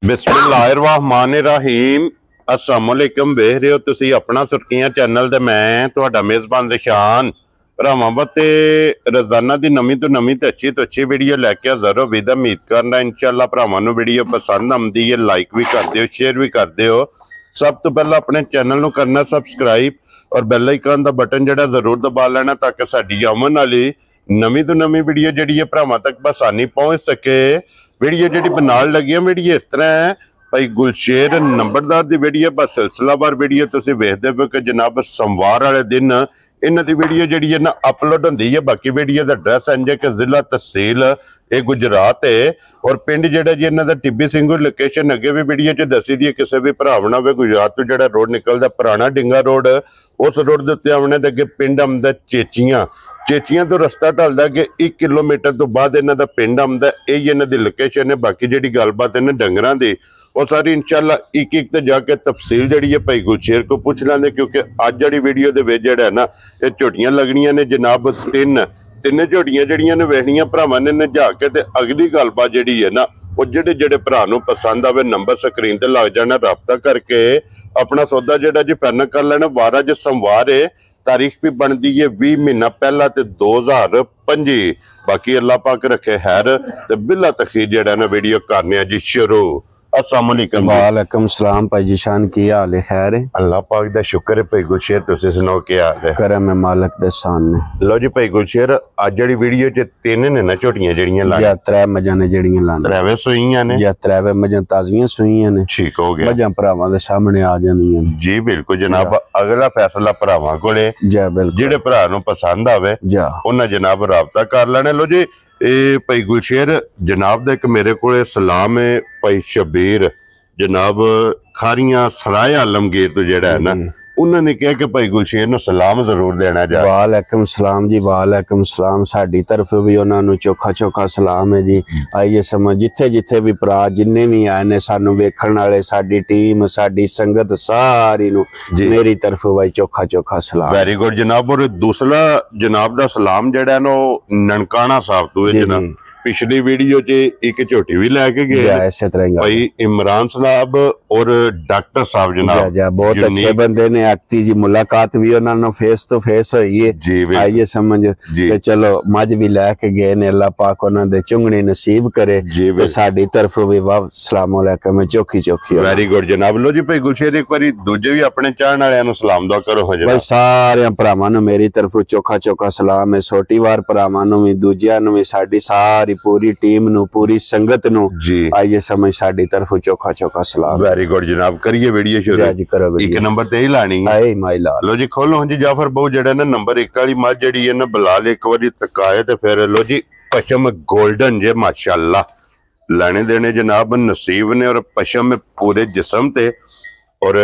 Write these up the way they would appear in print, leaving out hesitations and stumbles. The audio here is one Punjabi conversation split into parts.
बिस्मिल्लाहिर्रहमानिर्रहीम अस्सलामुअलैकुम वेख रहे हो तुसी अपना सुर्खियां चैनल ते मैं तुहाडा मेज़बान निशान भरावां ते रोजाना दी नवीं तो अच्छी वीडियो लैके हाज़र हो। विद उम्मीद करना इंशाअल्लाह भरावां नूं वीडियो पसंद आउंदी है। लाइक भी कर दिओ, शेयर भी कर दिओ। सब तो पहला अपने चैनल नूं करना सबसक्राइब और बैल आइकन दा बटन जिहड़ा जरूर दबा लेना ताकि साडी आउण वाली नवीं तो नवीं वीडियो जिहड़ी है भरावां तक बसानी पहुंच सके। वीडियो जी बनाने लगी वीडियो इस तरह है भाई गुलशेर नंबरदार की वीडियो बस सिलसिलावार वीडियो तुम वेखते हो कि जनाब सोमवार वाले दिन इन्हों की वीडियो जी है ना अपलोड होंगी है। बाकी वीडियो का एड्रैस इंज है कि जिला तहसील ये गुजरात है और पिंड जो जी इन्हों का टिब्बी सिंघू लोकेशन अगे भी वीडियो च दसी दी है। किसी भी भरावना हो गुजरात तो जो रोड निकलता पुराना डिंगा रोड उस रोड के उत्ते आने अगे पिंड आंदा चेचियां चेचियां तो रस्ता ढलदा कि 1 किलोमीटर तो बाद इन्हों का पिंड आंदा यही इन्हों की लोकेशन है। बाकी जी गलबात इन्हें डंगरां दी वो सारी इंशाअल्लाह एक एक तो जाके तफसील जी है भाई गुलशेर को पूछ लेंगे क्योंकि अज जी वीडियो के जोड़ा ना ये झोटियां लगनियां ने जनाब तिन्न झोटियां जड़ियां ने वेखनियां भरावां ने नजा के ते अगली गलबात जी है ना वो जेडे जेडे भरा नूं पसंद आवे नंबर स्क्रीन ते लग जाना राबता करके अपना सौदा जेड़ा जी फाइनल कर लेना। वारा जो सोमवार है तारीख भी बनती है 20 महीना पहला ते 2025। बाकी अल्लाह पाक रखे हैर ते बिला तखीर जेड़ा ना वीडियो करने जी शुरू। अस्सलाम वालेकुम। वालेकुम सलाम भाई जी शान की हाल है? खैर है अल्लाह पाक दा शुक्र है। भाई गुलशेर तुसीं सुनाओ क्या हाल है? करम है मालिक दे सामने। लो जी भाई गुलशेर अज जी वीडियो च 3 ने ना झोटियां जड़ियां लाने या 3 मजां ने जड़ियां लाने 3 सूईयां ने या 3 मजां ताजियां सूईयां ने। ठीक हो गया मजां भरावां दे सामने आ जांदियां जी बिल्कुल जनाब। अगला फैसला भरावां कोले जा बिल्कुल जेडे भरा नूं पसंद आवे जा उन्हां जनाब राबता कर लेना। लो जी भाई गुलशेर जनाब दा एक मेरे को सलाम है भाई शबीर जनाब खारियां सराय आलमगीर तो जेड़ा है ना उन्होंने कहा कि भाई गुलशेर नूं सलाम जरूर देना जा। वालेकुम सलाम जी वालेकुम सलाम। साडी तरफ भी उन्होंने चोखा चोखा सलाम है जी। आइए समझ जिथे जिथे भी भरा जिन्ने भी आए ने सानू वेखण वाले साडी टीम साडी संगत सारी नूं मेरी तरफ भाई चोखा चोखा सलाम। वेरी गुड जनाब। और दूसरा जनाब दा सलाम जेड़ा ना ननकाना साहब तो है जनाब पिछली वीडियो च एक झोटी भी लैके गए इसे तरह भाई इमरान साहब और डॉक्टर साहब जनाब बहुत अच्छे बंदे ने। आती जी मुलाकात भी उन्होंने फेस तो फेस हुई है जी। आइए समझ कि चलो मज भी लैके गए ने अल्लाह पाक उन्होंने चुंगनी नसीब करे तो साडी तरफ भी वाह सलाम अलैकुम चौखी चौखी। वेरी गुड जनाब। लो जी भाई गुलशेर एक बारी दूजे भी अपने चाहण वालियां नूं सलाम दुआ करो भाई सारे भरावां नूं मेरी तरफ चोखा चोखा सलाम है। छोटी वार भरावां नूं भी दूजियां नूं भी साडी सारी पूरी टीम नूं पूरी संगत नूं जी आइए समझ साडी तरफ चोखा चोखा सलाम। वेरी गुड जनाब। करिए वीडियो शुरू जी करो। एक नंबर ते ही लानी है आई माई लाल। लो जी खोलो हाँ जी जाफर बहु जेड़ा ना नंबर 1 वाली मझ जेड़ी है ना बिलाल एक बारी तकाए ते फिर लो जी पशम गोल्डन जे माशाअल्लाह लेने देने जनाब नसीब ने और पशम में पूरे जिस्म ते और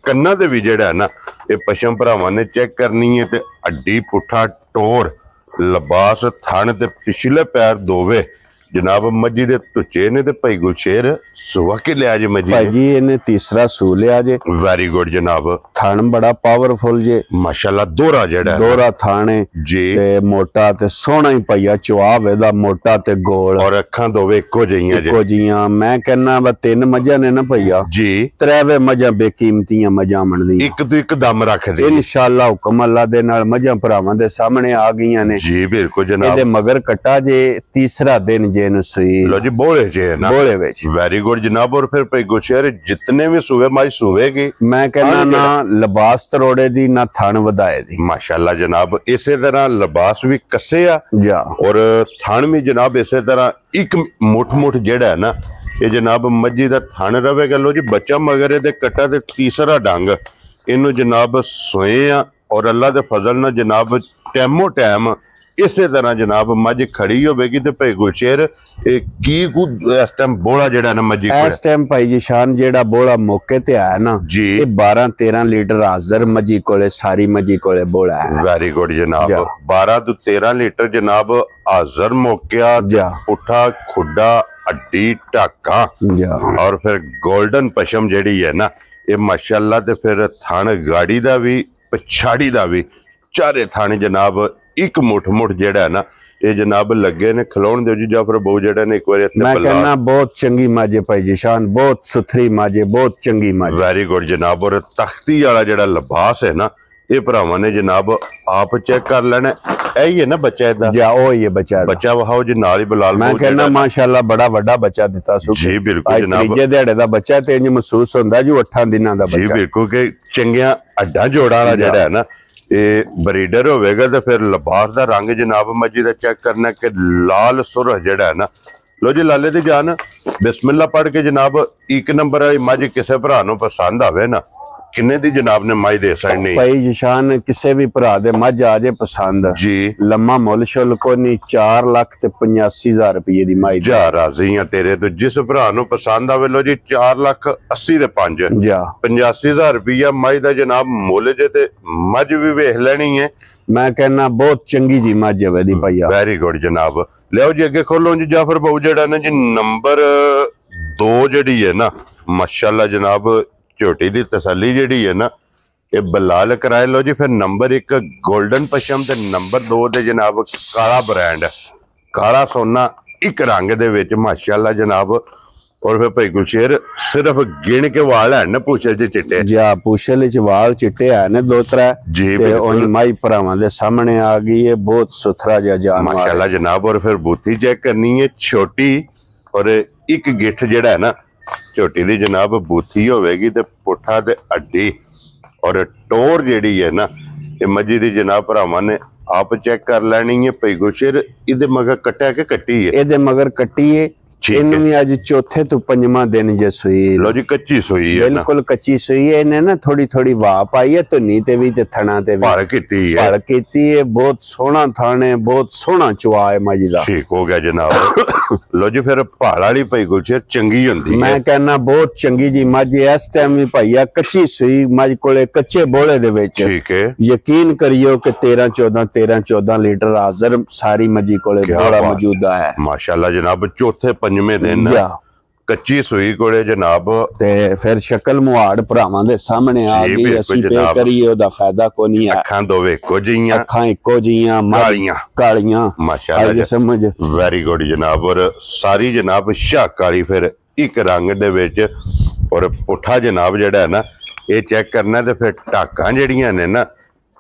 कन्ना ते भी जेड़ा है ना ये पशम भरावां ने चेक करनी है ते अड्डी पुठा टोर लिबास थन ते पिछले पैर दोवे जनाब मजी दे तुचे ने ते भाई गुलशेर सुवा के लिया जे मजी भाई जी इन्हें तीसरा सू लिया जे। वेरी गुड जनाब। थान बड़ा पावरफुल जे माशाल्लाह दोरा जेड़ा दोरा थाने जी ते मोटा ते सोहना ही पईया चुआव एदा मोटा ते गोल और अखां दोवे इक्को जिहियां मैं कहना वा 3 मजां ने ना पईया जी 3 मजां बेकीमतियां मजां मनदी एक तो एक दम रख दे इंशाअल्लाह हुक्म अल्लाह दे नाल मजां भरावां दे सामने आ गईयां ने जी बिल्कुल जनाब। एदे मगर कट्टा जे तीसरा दिन लो जी बोले जे ना बोले विच। वेरी गुड जनाब। और फिर भाई गुलशेर जितने भी सूबे माई सूबेगी मैं कहना ना लिबास तरोड़े दी ना थन वधाए दी माशाल्लाह जनाब। इसे तरह लिबास भी कसे आ जा और थन भी जनाब इसे तरह एक मुठ मुठ जेड़ा है ना ये जनाब मजी दा थन रवेगा। लो जी बच्चा मगर दे कट्टा ते तीसरा डंग इनू जनाब सोए आ और अल्लाह दे फजल ना जनाब टैमो टैम इसे तरह जनाब मझ खड़ी होगी तो भाई गुलशेर की इस टाइम बोला जेड़ा ना मजी इस टाइम भाई जी शान जेड़ा बोला मौके ते आया ना जी 12-13 लीटर हाजर मजी कोले सारी मजी कोले बोला है। वेरी गुड जनाब। 12 तो 13 लीटर जनाब हाजर मौका उठा खुडा अड्डी टाका और फिर गोल्डन पशम जेड़ी है ना ये माशाल्लाह ते फिर थान गाड़ी दा भी पछाड़ी दा भी चारे थाने जनाब एक मुठ मुठ जेड़ा है ना ਇਹ ਜਨਾਬ ਲੱਗੇ ਨੇ ਖਿਲਾਉਣ ਦਿਓ ਜੀ ਜਾਫਰ ਬਾਊ ਜਿਹੜਾ ਨੇ ਇੱਕ ਵਾਰੀ ਇੱਥੇ ਮੈਂ ਕਹਿੰਦਾ ਬਹੁਤ ਚੰਗੀ ਮਾਝੇ ਭਾਈ ਜੀਸ਼ਾਨ, ਬਹੁਤ ਸੁਥਰੀ ਮਾਝੇ, ਬਹੁਤ ਚੰਗੀ ਮਾਝੇ। ਵੈਰੀ ਗੁੱਡ ਜਨਾਬ। ਔਰ ਤਖਤੀ ਵਾਲਾ ਜਿਹੜਾ ਲਿਬਾਸ ਹੈ ਨਾ ਇਹ ਭਰਾਵਾਂ ਨੇ ਜਨਾਬ ਆਪ ਚੈੱਕ ਕਰ ਲੈਣਾ। ਇਹੀ ਹੈ ਨਾ ਬੱਚਾ ਇਦਾਂ ਜਾ ਉਹ ਹੀ ਹੈ ਬੱਚਾ। ਬੱਚਾ ਵਹਾਓ ਜੀ ਨਾਲ ਹੀ ਬਲਾਲ ਮੈਂ ਕਹਿੰਦਾ ਮਾਸ਼ਾਅੱਲਾ ਬੜਾ ਵੱਡਾ ਬੱਚਾ ਦਿੱਤਾ ਸੂ ਜੀ। ਬਿਲਕੁਲ ਜਨਾਬ, ਤੀਜੇ ਦਿਹਾੜੇ ਦਾ ਬੱਚਾ ਤੇ ਇੰਜ ਮਹਿਸੂਸ ਹੁੰਦਾ ਜੋ 8 ਦਿਨਾਂ ਦਾ ਬੱਚਾ ਜੀ। ਬਿਲਕੁਲ ਕਿ ਚੰਗੀਆਂ ਅੱਡਾ ਜੋੜਾ ਵਾਲਾ ਜਿਹੜਾ ਹੈ ਨਾ ਇਹ ਬਰੀਡਰ ਹੋਵੇਗਾ ਤੇ ਫਿਰ ਲਿਬਾਸ ਦਾ ਰੰਗ ਜਨਾਬ ਮੱਜੀ ਦਾ ਚੈੱਕ ਕਰਨਾ ਕਿ ਲਾਲ ਸੁਰਖ ਜਿਹੜਾ ਹੈ ਨਾ। ਲੋ ਜੀ ਲਾਲੇ ਦੀ ਜਾਨ ਬਿਸਮਿਲ੍ਲਾ ਪੜ੍ਹ ਕੇ ਜਨਾਬ ਇੱਕ ਨੰਬਰ ਵਾਲੀ ਮੱਝ ਕਿਸੇ ਭਰਾ ਨੂੰ ਪਸੰਦ ਆਵੇ ਨਾ ਕਿੰਨੇ ਦੀ ਜਨਾਬ ਨੇ ਮੱਝ ਦੇ ਸਕਣੀ ਭਾਈ ਜੀਸ਼ਾਨ? ਕਿਸੇ ਵੀ ਭਰਾ ਦੇ ਮੱਝ ਆ ਜੇ ਪਸੰਦ ਜੀ, ਲੰਮਾ ਮੁੱਲ ਸ਼ੁੱਲ ਕੋ ਨਹੀਂ, 4,85,000 ਰੁਪਏ ਦੀ ਮੱਝ ਜਾ ਰਾਜ਼ੀ ਆ ਤੇਰੇ ਤੋਂ। ਜਿਸ ਭਰਾ ਨੂੰ ਪਸੰਦ ਆਵੇ ਲੋ ਜੀ 4,80,000 ਦੇ 5 ਜਾ 85,000 ਰੁਪਇਆ ਮੱਝ ਦਾ ਜਨਾਬ ਮੁੱਲ ਜੇ ਤੇ ਮੱਝ ਵੀ ਵੇਖ ਲੈਣੀ ਹੈ। ਮੈਂ ਕਹਿੰਦਾ ਬਹੁਤ ਚੰਗੀ ਜੀ ਮੱਝ ਹੈ ਦੀ ਭਾਈਆ। ਵੈਰੀ ਗੁੱਡ ਜਨਾਬ। ਲਿਓ ਜੀ ਅੱਗੇ ਖੋਲੋ ਜੀ ਜਾਫਰ ਬਾਊ ਜਿਹੜਾ ਨਾ ਜੀ ਨੰਬਰ 2 ਜਿਹੜੀ ਹੈ ਨਾ ਮਾਸ਼ਾਅੱਲਾ ਜਨਾਬ ਝੋਟੀ ਦੀ ਤਸੱਲੀ ਜਿਹੜੀ ਹੈ ਨਾ ਇਹ ਬਲਾਲ ਕਰਾਏ। ਲੋ ਜੀ ਫਿਰ ਨੰਬਰ 1 골ਡਨ ਪਸ਼ਮ ਤੇ ਨੰਬਰ 2 ਦੇ ਜਨਾਬ ਕਾਲਾ ਬ੍ਰਾਂਡ, ਕਾਲਾ ਸੋਨਾ ਇੱਕ ਰੰਗ ਦੇ ਵਿੱਚ ਮਾਸ਼ਾਅੱਲਾ ਜਨਾਬ। ਔਰ ਫਿਰ ਭਾਈ ਗੁਲਸ਼ੇਰ ਸਿਰਫ ਗਿਣ ਕੇ ਵਾਲ ਹੈ ਨਾ ਪੁੱਛਲ ਚ ਚਿੱਟੇ ਜਾ ਪੁੱਛਲ ਚ ਵਾਲ ਚਿੱਟੇ ਆ ਨੇ 2-3 ਜੀ। ਤੇ ਉਹ ਮਾਈ ਭਰਾਵਾਂ ਦੇ ਸਾਹਮਣੇ ਆ ਗਈ ਹੈ, ਬਹੁਤ ਸੁਥਰਾ ਜਿਹਾ ਜਾਨਵਰ ਮਾਸ਼ਾਅੱਲਾ ਜਨਾਬ। ਔਰ ਫਿਰ ਬੂਥੀ ਚੈੱਕ ਕਰਨੀ ਹੈ ਛੋਟੀ ਔਰ ਇੱਕ ਗਿੱਠ ਜਿਹੜਾ ਹੈ ਨਾ ਝੋਟੀ ਦੀ ਜਨਾਬ ਬੂਥੀ ਹੋਵੇਗੀ ਤੇ ਪੁੱਠਾ ਤੇ ਅੱਡੀ ਔਰ ਟੋਰ ਜਿਹੜੀ ਹੈ ਨਾ ਇਹ ਮੱਝੀ ਦੀ ਜਨਾਬ ਭਰਾਵਾਂ ਨੇ ਆਪ ਚੈੱਕ ਕਰ ਲੈਣੀ ਹੈ। ਭਾਈ ਗੁਲਸ਼ੇਰ ਇਹਦੇ ਮਗਰ ਕੱਟਿਆ ਕਿ ਕੱਟੀ ਹੈ? ਇਹਦੇ ਮਗਰ ਕੱਟੀ ਹੈ। ਇਹਨੂੰ ਵੀ ਅੱਜ ਚੌਥੇ ਤੋਂ 5ਵਾਂ ਦਿਨ ਜੇ ਸੂਈ। ਲੋ ਜੀ ਕੱਚੀ ਸੂਈ ਹੈ, ਬਿਲਕੁਲ ਕੱਚੀ ਸੂਈ ਹੈ। ਇਹਨੇ ਨਾ ਥੋੜੀ ਵਾਹ ਪਾਈ ਹੈ ਧੁੰਨੀ ਤੇ ਵੀ ਤੇ ਥਣਾ ਤੇ ਵੀ ਭੜ ਕੀਤੀ ਹੈ। ਭੜ ਕੀਤੀ ਹੈ। ਬਹੁਤ ਸੋਹਣਾ ਥਣ ਹੈ, ਬਹੁਤ ਸੋਹਣਾ ਚਵਾ ਹੈ ਮੱਝ ਦਾ। ਠੀਕ ਹੋ ਗਿਆ ਜਨਾਬ। ਲੋ ਜੀ ਫਿਰ ਭਾਲ ਵਾਲੀ ਭਾਈ ਗੁਲਸ਼ੇਰ ਚੰਗੀ ਹੁੰਦੀ ਹੈ। ਮੈਂ ਕਹਿੰਦਾ ਬਹੁਤ ਚੰਗੀ ਜੀ ਮੱਝ ਇਸ ਟਾਈਮ ਵੀ ਭਾਈਆ ਕੱਚੀ ਸੂਈ ਮੱਝ ਕੋਲੇ ਕੱਚੇ ਬੋਲੇ ਦੇ ਵਿੱਚ। ਠੀਕ ਹੈ, ਯਕੀਨ ਕਰਿਓ ਕਿ 13-14 ਲੀਟਰ ਹਾਜ਼ਰ ਸਾਰੀ ਮੱਝੀ ਕੋਲੇ ਬੋਲਾ ਮੌਜੂਦਾ ਹੈ ਮਾਸ਼ਾਅੱਲਾ ਜਨਾਬ। ਚੌਥੇ 5ਵੇਂ ਦਿਨ ਕੱਚੀ ਸੂਈ ਕੋਲੇ ਜਨਾਬ ਤੇ ਫਿਰ ਸ਼ਕਲ ਮੁਹਾੜ ਭਰਾਵਾਂ ਦੇ ਸਾਹਮਣੇ ਆ ਗਈ। ਅਸੀਂ ਪੇ ਕਰੀਏ ਉਹਦਾ ਫਾਇਦਾ ਕੋਈ ਨਹੀਂ ਹੈ। ਅੱਖਾਂ ਦੋਵੇਂ ਇੱਕੋ ਜਿਹੀਆਂ, ਅੱਖਾਂ ਇੱਕੋ ਜਿਹੀਆਂ, ਕਾਲੀਆਂ ਮਾਸ਼ਾਅੱਲਾ ਸਮਝ। ਵੈਰੀ ਗੁੱਡ ਜਨਾਬ। ਔਰ ਸਾਰੀ ਜਨਾਬ ਸ਼ਾਕ ਵਾਲੀ ਫਿਰ ਇੱਕ ਰੰਗ ਦੇ ਵਿੱਚ ਔਰ ਪੁੱਠਾ ਜਨਾਬ ਜਿਹੜਾ ਹੈ ਨਾ ਇਹ ਚੈੱਕ ਕਰਨਾ ਤੇ ਫਿਰ ਟਾਕਾਂ ਜਿਹੜੀਆਂ ਨੇ ਨਾ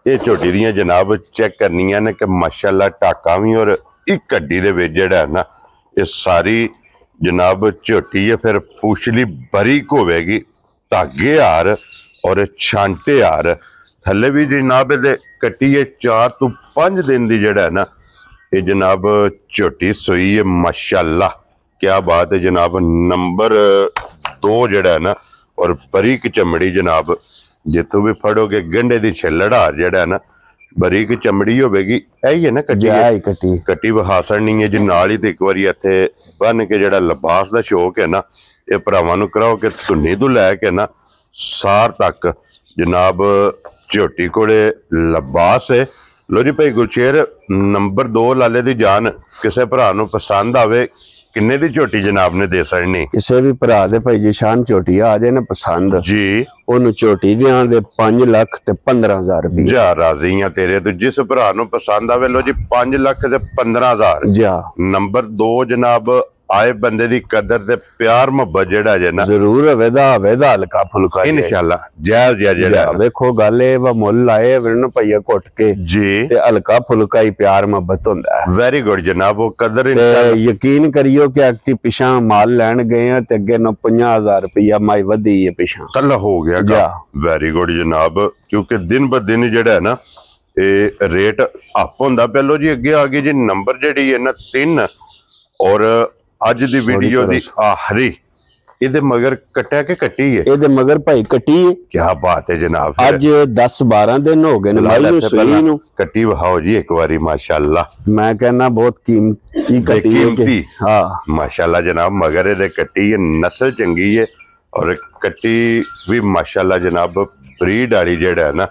ਇਹ ਝੋਟੀ ਦੀਆਂ ਜਨਾਬ ਚੈੱਕ ਕਰਨੀਆਂ ਨੇ ਕਿ ਮਾਸ਼ਾਅੱਲਾ ਟਾਕਾਂ ਵੀ ਔਰ ਇੱਕ ਹੱਡੀ ਦੇ ਵਿੱਚ ਜਿਹੜਾ ਹੈ ਨਾ ਇਹ ਸਾਰੀ ਜਨਾਬ ਝੋਟੀ ਹੈ। ਫਿਰ ਪੁਛਲੀ ਬਰੀਕ ਹੋਵੇਗੀ, ਧਾਗੇ ਹਾਰ ਔਰ ਛਾਂਟੇ ਹਾਰ ਥੱਲੇ ਵੀ ਜਨਾਬ ਇਹਦੇ ਕੱਟੀ ਹੈ 4 ਤੋਂ 5 ਦਿਨ ਦੀ ਜਿਹੜਾ ਹੈ ਨਾ ਇਹ ਜਨਾਬ ਝੋਟੀ ਸੋਈ ਹੈ ਮਾਸ਼ਾਅੱਲਾ। ਕਿਆ ਬਾਤ ਹੈ ਜਨਾਬ। ਨੰਬਰ 2 ਜਿਹੜਾ ਹੈ ਨਾ ਔਰ ਬਰੀਕ ਚਮੜੀ ਜਨਾਬ ਜਿੱਥੋਂ ਵੀ ਫੜੋਗੇ ਗੰਢੇ ਦੀ ਛਿੱਲੜ ਹਾਰ ਜਿਹੜਾ ਹੈ ਨਾ ਬਰੀਕ ਚਮੜੀ ਹੋਵੇਗੀ। ਇਹੀ ਹੈ ਨਾ ਕੱਟੀ ਵਹਾਸਣੀ ਹੈ ਜੀ ਨਾਲ ਹੀ। ਤੇ ਇੱਕ ਵਾਰੀ ਇੱਥੇ ਬੰਨ ਕੇ ਜਿਹੜਾ ਲਿਬਾਸ ਦਾ ਸ਼ੌਕ ਹੈ ਨਾ ਇਹ ਭਰਾਵਾਂ ਨੂੰ ਕਰਾਓ ਕਿ ਧੁੰਨੀ ਤੋਂ ਲੈ ਕੇ ਨਾ ਸਾਰ ਤੱਕ ਜਨਾਬ ਝੋਟੀ ਕੋਲੇ ਲਿਬਾਸ ਹੈ। ਲੋ ਜੀ ਭਾਈ ਗੁਲਸ਼ੇਰ ਨੰਬਰ 2 ਲਾਲੇ ਦੀ ਜਾਨ ਕਿਸੇ ਭਰਾ ਨੂੰ ਪਸੰਦ ਆਵੇ ਕਿੰਨੇ ਦੀ ਝੋਟੀ ਜਨਾਬ ਨੇ ਦੇ ਸਕਣੀ? ਕਿਸੇ ਵੀ ਭਰਾ ਦੇ ਭਾਈ ਜੀਸ਼ਾਨ ਝੋਟੀ ਆ ਜਾਏ ਨਾ ਪਸੰਦ ਜੀ ਉਹਨੂੰ ਝੋਟੀ ਦਿਆਂ ਦੇ 5,15,000 ਰੁਪਏ। ਜਾ ਰਾਜ਼ੀ ਆ ਤੇਰੇ ਤੋਂ। ਜਿਸ ਭਰਾ ਨੂੰ ਪਸੰਦ ਆਵੇ ਲੋ ਜੀ 5,15,000 ਜਾ। ਨੰਬਰ 2 ਜਨਾਬ ਆਏ ਬੰਦੇ ਦੀ ਕਦਰ ਤੇ ਪਿਆਰ ਮੁਹੱਬਤ ਜਿਹੜਾ ਜੇ ਨਾ ਜ਼ਰੂਰ ਹੋਵੇਦਾ ਹਲਕਾ ਫੁਲਕਾ ਇਨਸ਼ਾਅੱਲਾ ਜਾਇਜ਼ ਜਿਹੜਾ ਵੇਖੋ ਗੱਲ ਇਹ ਵਾ ਮੁੱਲ ਲਾਏ ਵਿਰਨ ਭਈਆ ਘੁੱਟ ਕੇ ਜੀ ਤੇ ਹਲਕਾ ਫੁਲਕਾ ਹੀ ਪਿਆਰ ਮੁਹੱਬਤ ਹੁੰਦਾ ਹੈ। ਵੈਰੀ ਗੁੱਡ ਜਨਾਬ। ਉਹ ਕਦਰ ਇਨਸ਼ਾਅੱਲਾ ਯਕੀਨ ਕਰਿਓ ਕਿ ਅੱਗੇ ਪਿਛਾਂ ਮਾਲ ਲੈਣ ਗਏ ਆ ਤੇ ਅੱਗੇ ਨੂੰ 50,000 ਰੁਪਇਆ ਮਾਈ ਵਧੀ ਹੈ ਪਿਛਾਂ ਤੱਲ ਹੋ ਗਿਆ। ਵੈਰੀ ਗੁੱਡ ਜਨਾਬ। ਕਿਉਂਕਿ ਦਿਨ ਬ ਦਿਨ ਜਿਹੜਾ ਹੈ ਨਾ ਇਹ ਰੇਟ ਅਪ ਹੁੰਦਾ। ਪਹਿਲੋ ਜੀ ਅੱਗੇ ਆ ਗਈ ਜੀ ਨੰਬਰ ਜਿਹੜੀ ਹੈ ਨਾ 3 ਔਰ ਅੱਜ ਦੀ ਵੀਡੀਓ ਦੀ ਆਖਰੀ ਇਹਦੇ ਮਗਰ ਕਟਿਆ ਕਿ ਕੱਟੀ ਹੈ? ਇਹਦੇ ਮਗਰ ਭਾਈ ਕੱਟੀ ਹੈ। ਕੀ ਬਾਤ ਹੈ ਜਨਾਬ। ਅੱਜ 10-12 ਦਿਨ ਹੋ ਗਏ ਨੇ ਮਾਈ ਨੂੰ ਸੂਈ ਨੂੰ। ਕੱਟੀ ਵਹਾਓ ਜੀ ਇੱਕ ਵਾਰੀ ਮਾਸ਼ਾਅੱਲਾ। ਮੈਂ ਕਹਿੰਦਾ ਬਹੁਤ ਕੀਮਤੀ ਕੱਟੀ ਹੈ। ਹਾਂ ਮਾਸ਼ਾਅੱਲਾ ਜਨਾਬ। ਮਗਰ ਇਹਦੇ ਕੱਟੀ ਹੈ, ਨਸਲ ਚੰਗੀ ਹੈ ਔਰ ਕੱਟੀ ਵੀ ਮਾਸ਼ਾਅੱਲਾ ਜਨਾਬ ਬਰੀਡ ਵਾਲੀ ਜਿਹੜਾ ਹੈ ਨਾ।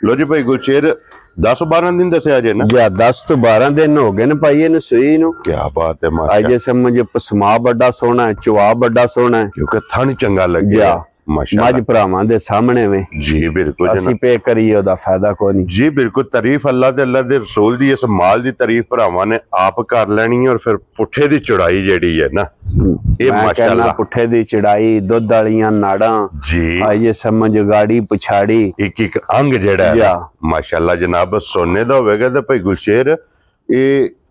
ਲੋ ਜੀ ਭਾਈ ਗੁਲਸ਼ੇਰ 10-12 ਦਿਨ ਦੱਸਿਆ ਜੇ ਨਾ? 10 ਤੋਂ 12 ਦਿਨ ਹੋ ਗਏ ਨੇ ਭਾਈ ਇਹਨੂੰ ਸੂਈ ਨੂੰ। ਕੀ ਬਾਤ ਹੈ ਮਾਸ਼ਾਅੱਲਾ। ਅੱਜ ਸਮਝ ਪਸਮਾ ਵੱਡਾ ਸੋਹਣਾ ਹੈ, ਚਵਾ ਵੱਡਾ ਸੋਹਣਾ ਹੈ ਕਿਉਂਕਿ ਥਣ ਚੰਗਾ ਲੱਗਿਆ। माशाल्लाह मज भरावां दे सामने में जी बिल्कुल ਅਸੀਂ पे करिए ओदा फायदा कोई नहीं जी बिल्कुल तारीफ अल्लाह ते अल्लाह दे रसूल दी इस माल दी तारीफ भरावां ने आप कर लेनी है और फिर पुठे दी चौड़ाई जेड़ी है ना ये मैं कहना माशाल्लाह पुठे दी चढ़ाई दुध वालियां नाड़ां जी ये समझ गाड़ी पिछाड़ी एक एक अंग जेड़ा है या। माशाल्लाह जनाब सोने दा होवेगा ते भाई गुलशेर ये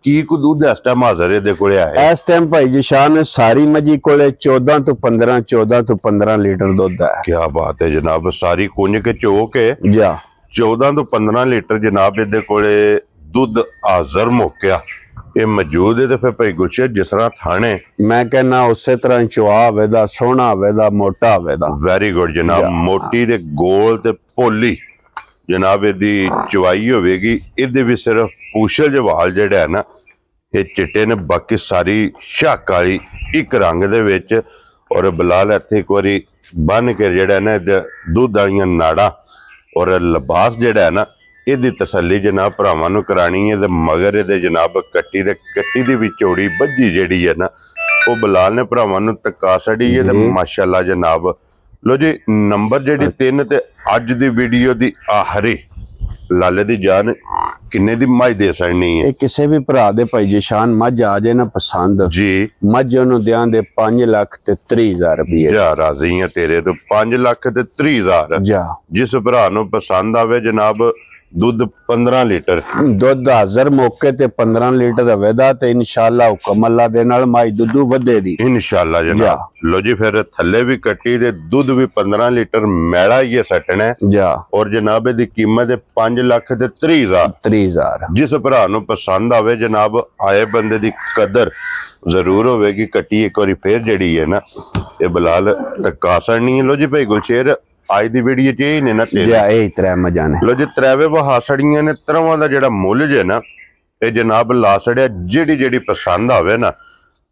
की को दूध इस टाइम हाਜ਼ਰ ਇਹਦੇ ਕੋਲੇ ਆਇਆ इस टाइम भाई जिशान सारी मजी कोले 14 तो 15 लीटर दुध है क्या बात है जनाब सारी कुंज के चो के जा 14 ਤੋਂ 15 ਲੀਟਰ ਜਨਾਬ ਇਹਦੇ ਕੋਲੇ ਦੁੱਧ ਹਾਜ਼ਰ ਮੁੱਕਿਆ ਇਹ ਮੌਜੂਦ ਹੈ ਤੇ ਫਿਰ ਭਾਈ ਗੁਲਸ਼ੇਰ ਜਿਸ ਤਰ੍ਹਾਂ ਥਾਣੇ मैं कहना उसे तरह चुआ वेदा सोना वेदा मोटा वेदा ਵੈਰੀ ਗੁੱਡ ਜਨਾਬ ਮੋਟੀ ਤੇ ਗੋਲ ਤੇ ਭੋਲੀ ਜਨਾਬ ਇਹਦੀ ਚਵਾਈ ਹੋਵੇਗੀ ਇਹਦੇ ਵੀ ਸਿਰਫ ਪੂਛਲ ਜਵਾਲ ਜਿਹੜਾ ਹੈ ਨਾ ਇਹ ਚਿੱਟੇ ਨੇ ਬਾਕੀ ਸਾਰੀ ਸ਼ੱਕ ਵਾਲੀ ਇੱਕ ਰੰਗ ਦੇ ਵਿੱਚ ਔਰ ਬਲਾਲ ਇੱਥੇ ਇੱਕ ਵਾਰੀ ਬੰਨ ਕੇ ਜਿਹੜਾ ਨਾ ਇਹਦੇ ਦੁੱਧ ਵਾਲੀਆਂ ਨਾੜਾਂ ਔਰ ਲਿਬਾਸ ਜਿਹੜਾ ਹੈ ਨਾ ਇਹਦੀ ਤਸੱਲੀ ਜਨਾਬ ਭਰਾਵਾਂ ਨੂੰ ਕਰਾਣੀ ਹੈ ਤੇ ਮਗਰ ਇਹਦੇ ਜਨਾਬ ਕੱਟੀ ਦੀ ਵੀ ਚੌੜੀ ਬੱਜੀ ਜਿਹੜੀ ਹੈ ਨਾ ਉਹ ਬਲਾਲ ਨੇ ਭਰਾਵਾਂ ਨੂੰ ਤਕਾ ਛੜੀ ਹੈ ਤੇ ਮਾਸ਼ਾਅੱਲਾ ਜਨਾਬ ਲੋ ਜੀ ਨੰਬਰ ਜਿਹੜੀ 3 ਤੇ ਅੱਜ ਦੀ ਵੀਡੀਓ ਦੀ ਆਖਰੀ ਲਾਲੇ ਦੀ ਜਾਨ ਕਿੰਨੇ ਦੀ ਮੱਝ ਦੇ ਸਕਣੀ ਹੈ ਇਹ ਕਿਸੇ ਵੀ ਭਰਾ ਦੇ ਭਾਈ ਜਿਸ਼ਾਨ ਮੱਝ ਆ ਜੇ ਨਾ ਪਸੰਦ ਜੀ ਮੱਝ ਉਹਨੂੰ ਦਿਆਂ ਦੇ 5 ਲੱਖ ਤੇ 30,000 ਰੁਪਏ ਜਾ ਰਾਜ਼ੀ ਆ ਤੇਰੇ ਤੋਂ 5 ਲੱਖ ਤੇ 30,000 ਜਾ ਜਿਸ ਭਰਾ ਨੂੰ ਪਸੰਦ ਆਵੇ ਜਨਾਬ ਦੁੱਧ 15 ਲੀਟਰ ਦੁੱਧ ਹਾਜ਼ਰ ਮੌਕੇ ਤੇ 15 ਲੀਟਰ ਦਾ ਵੈਦਾ ਤੇ ਇਨਸ਼ਾਅੱਲਾ ਹੁਕਮ ਅੱਲਾ ਦੇ ਨਾਲ ਮੱਝ ਦੁੱਧੂ ਵਧੇ ਦੀ ਇਨਸ਼ਾਅੱਲਾ ਜਨਾਬ ਲੋ ਜੀ ਫਿਰ ਥੱਲੇ ਵੀ ਕੱਟੀ ਤੇ ਦੁੱਧ ਵੀ 15 ਲੀਟਰ ਮੈਲਾ ਹੀ ਸੱਟਣਾ ਜਾ ਔਰ ਜਨਾਬ ਇਹਦੀ ਕੀਮਤ ਹੈ 5 ਲੱਖ ਤੇ 30,000 ਜਿਸ ਭਰਾ ਨੂੰ ਪਸੰਦ ਆਵੇ ਜਨਾਬ ਆਏ ਬੰਦੇ ਦੀ ਕਦਰ ਜ਼ਰੂਰ ਹੋਵੇਗੀ ਕੱਟੀ ਇੱਕ ਵਾਰੀ ਫੇਰ ਜਿਹੜੀ ਹੈ ਨਾ ਇਹ ਬਲਾਲ ਤਕਾਸਣ ਨਹੀਂ ਲੋ ਜੀ ਭਾਈ ਗੁਲਸ਼ੇਰ ਅੱਜ ਦੀ ਵੀਡੀਓ 'ਚ ਇਹ ਨੇ ਨਾ ਤੇ ਜਾ ਇਹ ਤਰੇ ਮਜਾ ਨੇ ਲੋ ਜੀ ਤਰਾਵੇ ਵਹਾਸੜੀਆਂ ਨੇ ਤਰਵਾਂ ਦਾ ਜਿਹੜਾ ਮੁੱਲ ਜੇ ਨਾ ਇਹ ਜਨਾਬ ਲਾ ਛੜਿਆ ਜਿਹੜੀ ਪਸੰਦ ਆਵੇ ਨਾ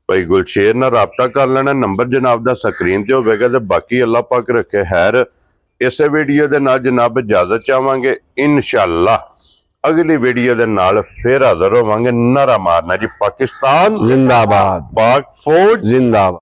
ਭਾਈ ਗੁਲਸ਼ੇਰ ਨਾਲ ਰਾਬਤਾ ਕਰ ਲੈਣਾ ਨੰਬਰ ਜਨਾਬ ਦਾ ਸਕਰੀਨ ਤੇ ਹੋਵੇਗਾ ਤੇ ਬਾਕੀ ਅੱਲਾਹ ਪਾਕ ਰੱਖੇ ਖੈਰ ਇਸੇ ਵੀਡੀਓ ਦੇ ਨਾਲ ਜਨਾਬ ਇਜਾਜ਼ਤ ਚਾਹਾਂਗੇ ਇਨਸ਼ਾਅੱਲਾ ਅਗਲੀ ਵੀਡੀਓ ਦੇ ਨਾਲ ਫੇਰ ਹਾਜ਼ਰ ਹੋਵਾਂਗੇ ਨਾਰਾ ਮਾਰਨਾ ਜੀ ਪਾਕਿਸਤਾਨ जिंदाबाद पाक फौज जिंदाबाद।